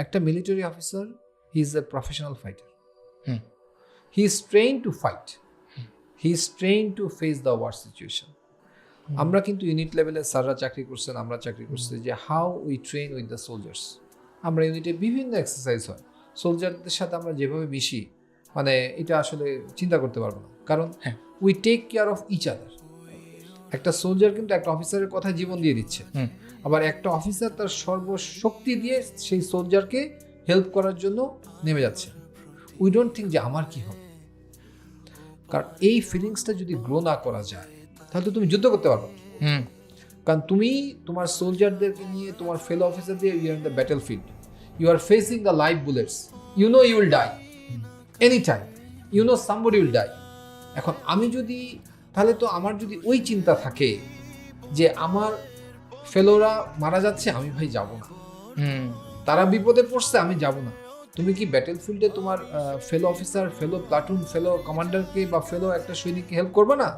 একটা military officer, he is a professional fighter, he is train to fight, he is train to face the war situation. আমরা কিন্তু unit লেভেলে স্যাররা চাকরি করছেন, আমরা চাকরি করছি, যে how we train with the soldiers. আমরা ইউনিটে বিভিন্ন এক্সারসাইজ হয়, সোলজারদের সাথে আমরা যেভাবে মিশি, মানে এটা আসলে চিন্তা করতে পারবো না, কারণ we take care of each other. একটা সোলজার কিন্তু একটা অফিসারের কথা জীবন দিয়ে দিচ্ছে, আবার একটা অফিসার তার সর্বশক্তি দিয়ে সেই সোলজারকে হেল্প করার জন্য নেমে যাচ্ছে। উই ডোন্ট থিঙ্ক যে আমার কি হবে, কারণ এই ফিলিংসটা যদি গ্রো না করা যায় তাহলে তুমি যুদ্ধ করতে পারবে। কারণ তুমি তোমার সোলজারদেরকে নিয়ে, তোমার ফেলো অফিসারদের, you are in the battle field, you are facing the live bullets, you know you will die any time, you know somebody will die. এখন আমি যদি, তাহলে তো আমার যদি ওই চিন্তা থাকে যে আমার ফেলোরা মারা যাচ্ছে, আমি ভাই যাব না, তারা বিপদে পড়ছে, আমি যাব না। তুমি কি ব্যাটেল ফিল্ডে তোমার ফেলো অফিসার, ফেলো প্লাটুন, ফেলো কমান্ডারকে বা ফেলো একটা সৈনিককে হেল্প করবে না?